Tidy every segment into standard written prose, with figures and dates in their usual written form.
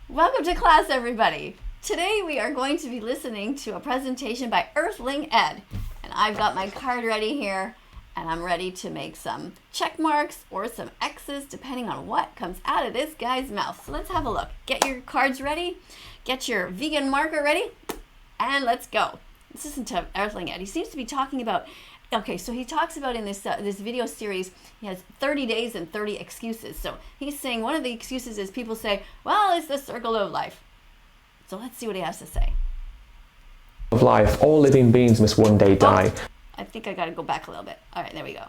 Welcome to class, everybody. Today we are going to be listening to a presentation by Earthling Ed. And I've got my card ready here, and I'm ready to make some check marks or some X's depending on what comes out of this guy's mouth. So let's have a look. Get your cards ready, get your vegan marker ready, and let's go. Let's listen to Earthling Ed. He seems to be talking about, so he talks about in this video series, he has 30 days and 30 excuses. So he's saying one of the excuses is people say, well, it's the circle of life. So let's see what he has to say. Of life, all living beings must one day die. I think I got to go back a little bit. All right, there we go.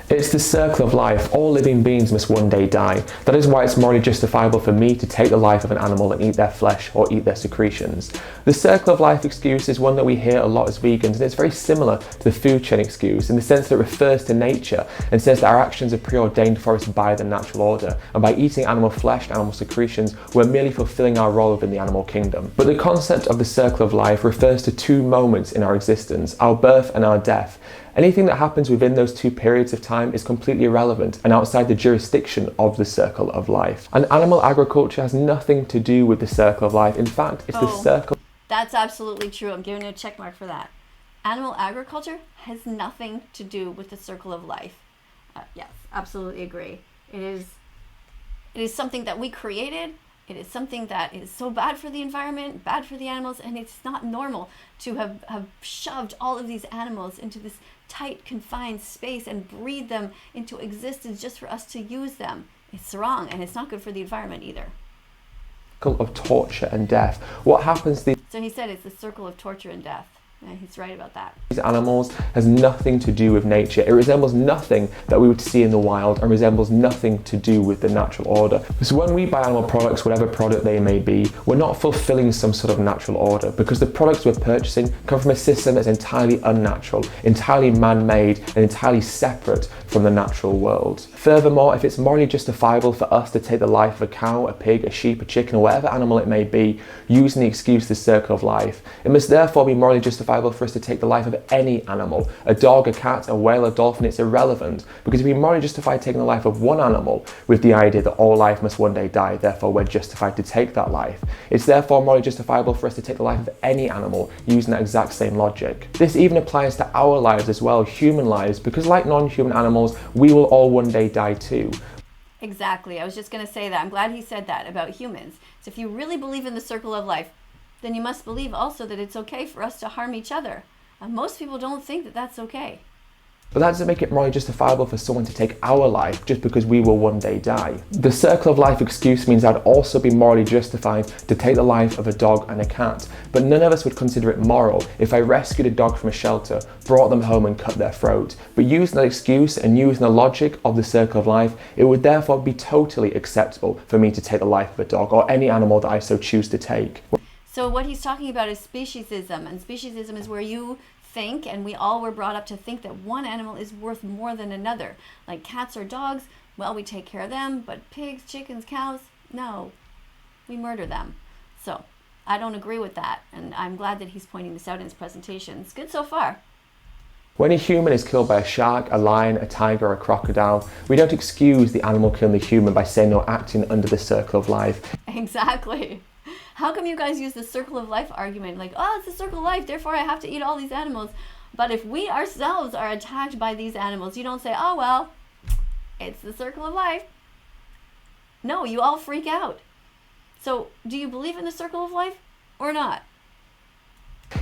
It's the circle of life. All living beings must one day die. That is why it's morally justifiable for me to take the life of an animal and eat their flesh or eat their secretions. The circle of life excuse is one that we hear a lot as vegans, and it's very similar to the food chain excuse in the sense that it refers to nature and says that our actions are preordained for us by the natural order, and by eating animal flesh and animal secretions, we're merely fulfilling our role within the animal kingdom. But the concept of the circle of life refers to two moments in our existence, our birth and our death. Anything that happens within those two periods of time is completely irrelevant and outside the jurisdiction of the circle of life. And animal agriculture has nothing to do with the circle of life. In fact, it's the circle. That's absolutely true. I'm giving you a check mark for that. Animal agriculture has nothing to do with the circle of life. Yes, absolutely agree. It is something that we created. It is something that is so bad for the environment, bad for the animals, and it's not normal to have shoved all of these animals into this tight, confined space and breed them into existence just for us to use them. It's wrong, and it's not good for the environment either. Of torture and death. What happens to So he said it's the circle of torture and death. Yeah, he's right about that. These animals has nothing to do with nature. It resembles nothing that we would see in the wild and resembles nothing to do with the natural order. So when we buy animal products, whatever product they may be, we're not fulfilling some sort of natural order because the products we're purchasing come from a system that's entirely unnatural, entirely man-made, and entirely separate from the natural world. Furthermore, if it's morally justifiable for us to take the life of a cow, a pig, a sheep, a chicken, or whatever animal it may be, using the excuse the circle of life, it must therefore be morally justifiable for us to take the life of any animal, a dog, a cat, a whale, a dolphin. It's irrelevant, because if we morally justify taking the life of one animal with the idea that all life must one day die, therefore we're justified to take that life, it's therefore morally justifiable for us to take the life of any animal using that exact same logic. This even applies to our lives as well, human lives, because like non-human animals, we will all one day die too. Exactly. I was just going to say that. I'm glad he said that about humans. So if you really believe in the circle of life, then you must believe also that it's okay for us to harm each other. And most people don't think that that's okay. But that doesn't make it morally justifiable for someone to take our life just because we will one day die. The circle of life excuse means I'd also be morally justified to take the life of a dog and a cat. But none of us would consider it moral if I rescued a dog from a shelter, brought them home and cut their throat. But using that excuse and using the logic of the circle of life, it would therefore be totally acceptable for me to take the life of a dog or any animal that I so choose to take. So what he's talking about is speciesism, and speciesism is where you think, and we all were brought up to think, that one animal is worth more than another. Like cats or dogs, well, we take care of them, but pigs, chickens, cows, no, we murder them. So I don't agree with that, and I'm glad that he's pointing this out in his presentation. It's good so far. When a human is killed by a shark, a lion, a tiger, or a crocodile, we don't excuse the animal killing the human by saying they're acting under the circle of life. Exactly. How come you guys use the circle of life argument? Like, oh, it's the circle of life, therefore I have to eat all these animals. But if we ourselves are attacked by these animals, you don't say, oh, well, it's the circle of life. No, you all freak out. So do you believe in the circle of life or not?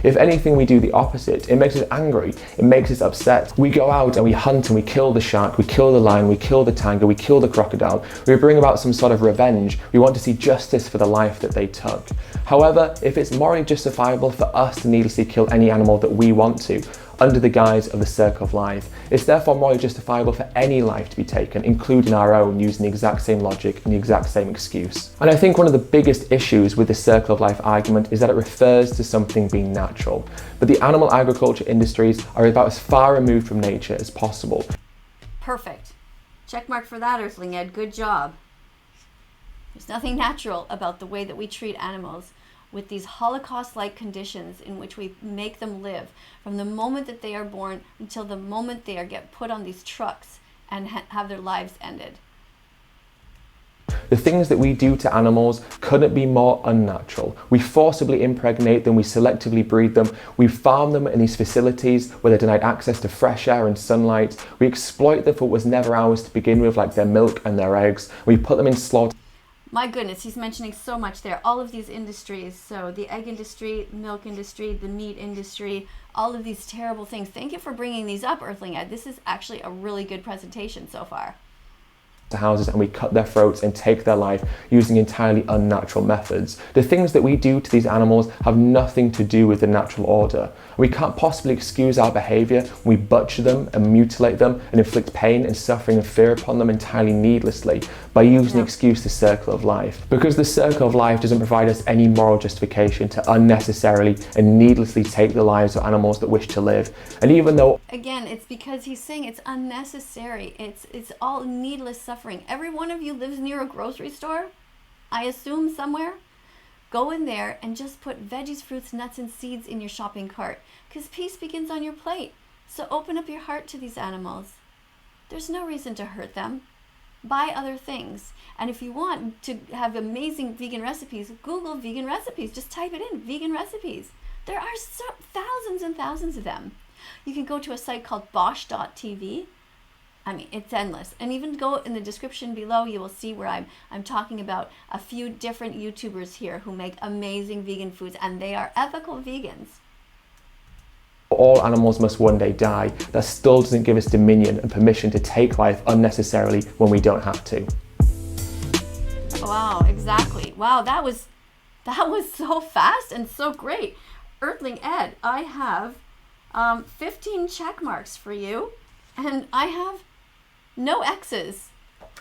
If anything, we do the opposite. It makes us angry. It makes us upset. We go out and we hunt and we kill the shark, we kill the lion, we kill the tiger, we kill the crocodile. We bring about some sort of revenge. We want to see justice for the life that they took. However, if it's morally justifiable for us to needlessly kill any animal that we want to, under the guise of the circle of life, it's therefore morally justifiable for any life to be taken, including our own, using the exact same logic and the exact same excuse. And I think one of the biggest issues with the circle of life argument is that it refers to something being natural. But the animal agriculture industries are about as far removed from nature as possible. Perfect. Check mark for that, Earthling Ed. Good job. There's nothing natural about the way that we treat animals, with these holocaust-like conditions in which we make them live from the moment that they are born until the moment they get put on these trucks and have their lives ended. The things that we do to animals couldn't be more unnatural. We forcibly impregnate them, we selectively breed them, we farm them in these facilities where they're denied access to fresh air and sunlight. We exploit them for what was never ours to begin with, like their milk and their eggs. We put them in slaughter. My goodness, he's mentioning so much there. All of these industries, so the egg industry, milk industry, the meat industry, all of these terrible things. Thank you for bringing these up, Earthling Ed. This is actually a really good presentation so far. To houses, and we cut their throats and take their life using entirely unnatural methods. The things that we do to these animals have nothing to do with the natural order. We can't possibly excuse our behaviour when we butcher them and mutilate them and inflict pain and suffering and fear upon them entirely needlessly by using the excuse the circle of life. Because the circle of life doesn't provide us any moral justification to unnecessarily and needlessly take the lives of animals that wish to live. And even though again, it's because he's saying it's unnecessary. It's all needless suffering. Every one of you lives near a grocery store, I assume somewhere. Go in there and just put veggies, fruits, nuts, and seeds in your shopping cart, because peace begins on your plate. So open up your heart to these animals. There's no reason to hurt them. Buy other things. And if you want to have amazing vegan recipes, Google vegan recipes. Just type it in, vegan recipes. There are thousands and thousands of them. You can go to a site called bosch.tv. I mean, it's endless. And even go in the description below, you will see where I'm talking about a few different YouTubers here who make amazing vegan foods, and they are ethical vegans. all animals must one day die, that still doesn't give us dominion and permission to take life unnecessarily when we don't have to. Wow, exactly. Wow, that was so fast and so great. Earthling Ed, I have 15 check marks for you, and I have no X's.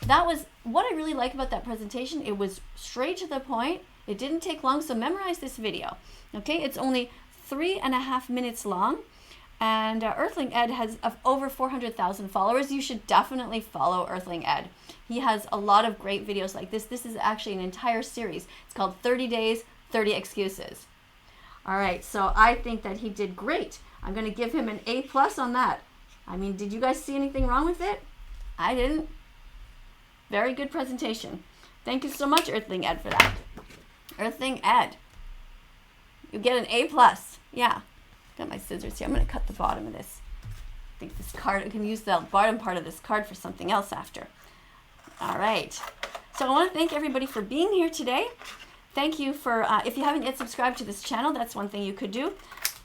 That was what I really like about that presentation. It was straight to the point. It didn't take long, so memorize this video. Okay, it's only 3.5 minutes long, and Earthling Ed has over 400,000 followers. You should definitely follow Earthling Ed. He has a lot of great videos like this. This is actually an entire series. It's called 30 Days, 30 Excuses. All right, so I think that he did great. I'm going to give him an A+ on that. I mean, did you guys see anything wrong with it? I didn't. Very good presentation. Thank you so much, Earthling Ed, for that. Earthling Ed, you get an A+. Yeah, got my scissors here. I'm going to cut the bottom of this. I think this card, I can use the bottom part of this card for something else after. All right. So I want to thank everybody for being here today. Thank you for, if you haven't yet subscribed to this channel, that's one thing you could do.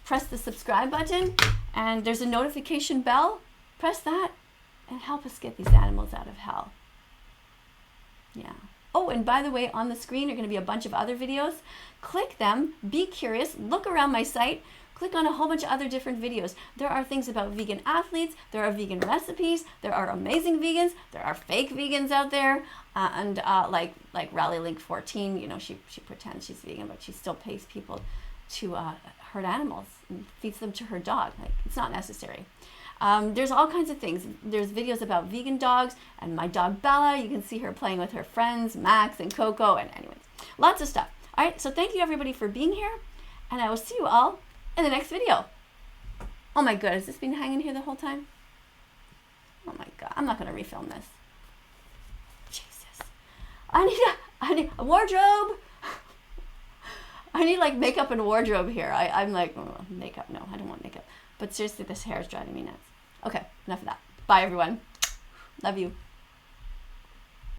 Press the subscribe button, and there's a notification bell. Press that, and help us get these animals out of hell. Yeah. Oh, and by the way, on the screen are going to be a bunch of other videos. Click them, be curious, look around my site, click on a whole bunch of other different videos. There are things about vegan athletes, there are vegan recipes, there are amazing vegans, there are fake vegans out there, like Rally Link 14, you know, she pretends she's vegan, but she still pays people to hurt animals and feeds them to her dog. Like, it's not necessary. There's all kinds of things. There's videos about vegan dogs and my dog Bella. You can see her playing with her friends, Max and Coco, and anyways, lots of stuff. All right, so thank you everybody for being here, and I will see you all in the next video. Oh my god, has this been hanging here the whole time? Oh my god, I'm not gonna refilm this. Jesus. I need a wardrobe. I need like makeup and wardrobe here. I'm like, oh, makeup, no, I don't want makeup. But seriously, this hair is driving me nuts. Okay, enough of that. Bye everyone. Love you.